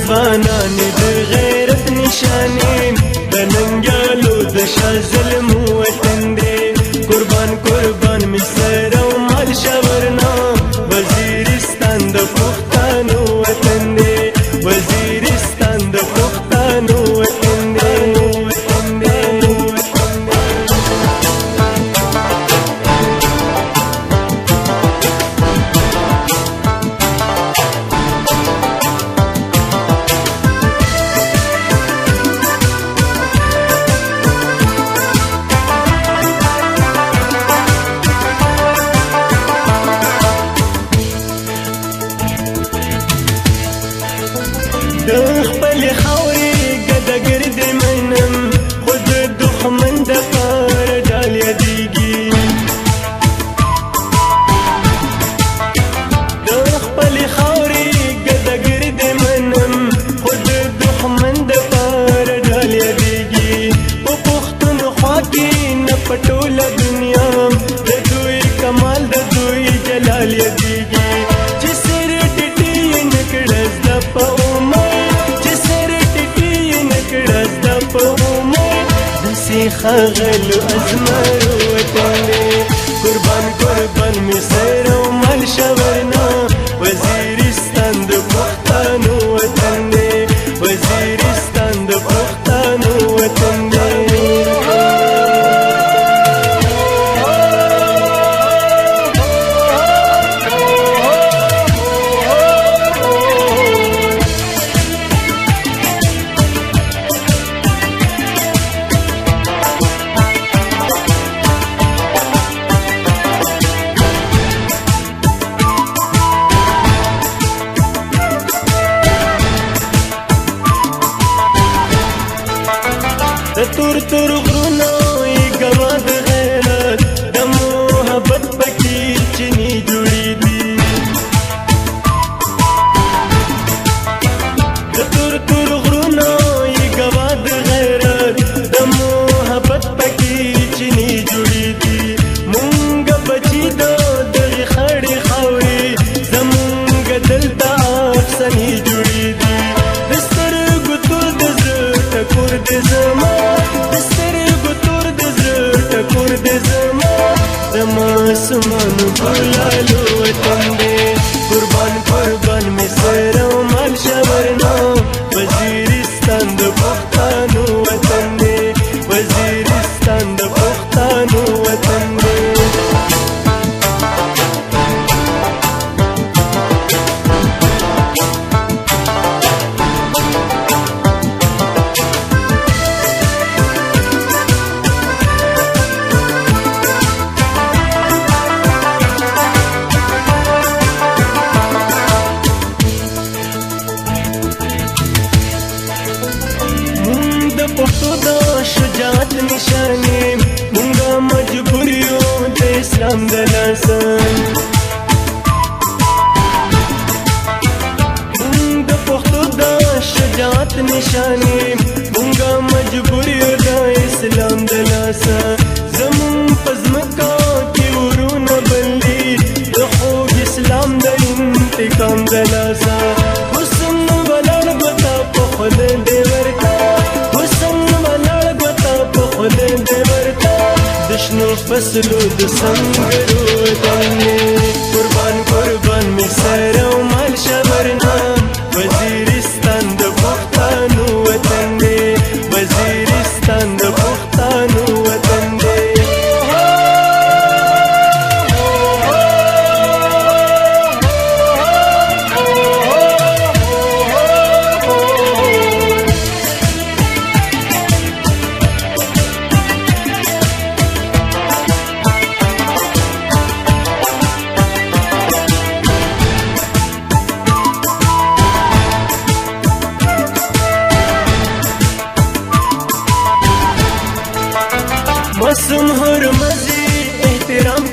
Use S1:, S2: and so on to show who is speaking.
S1: ځوانان د غیرت نشانې د ننګیالو د شاه ظلم وطن دی قربان قربان می سر او مال شورنا وزیرستان د پښتنو وطن دی وزیرستان د پښتنو وطن دی د خپل خاورې ګدګر د منم خود دښمن د پار ډال یادېږي د خپل خاورې ګدګر د منم خود دښمن د پار ډال یادېږي په پښتونخوا کې نه په ټوله دنیا د دوی کمال د دوی جلال یادېږي چې سر ټیټي یې نه کړه زده په خغلو ازمرو وطن دی قربان قربان می سر او مال شورنا وزیرستان د پښتنو وطن دی وزیرستان د پښتنو وطن دی تور تور غرونو ای ګوا د غیرت د محبت پکې چینی جوړې دي د تور تور غرونو ای ګوا د غیرت د محبت پکې چینی جوړې دي مونږ بچی د دغه خړې خاورې زمونږ دلته افسانې جوړې دي د سترګو تور د زړه ټکور د زما سمان بلالو وطن دی قربان قربان می سر او مال شورنا وزیرستان د پښتنو وطن دی وزیرستان د پښتنو وطن دی پښتو د شجاعت نشانې مونږه مجبور یو د اسلام د لاسه د پښتو د شجاعت نشانې مونږه مجبور یو د اسلام د لاسه زمون په ځمکه کې ورونه بلي د خوږ اسلام د انتقام د لاسه حسن ولاړ ګوته په خوله دې ورته دشنو فصلو د سنگرو وطن دی قربان قربان می سر او مال شورنا وزیرستان د پښتنو وطن دی وزیرستان د پښتنو وطن دی मासूम हर मजी एहतराम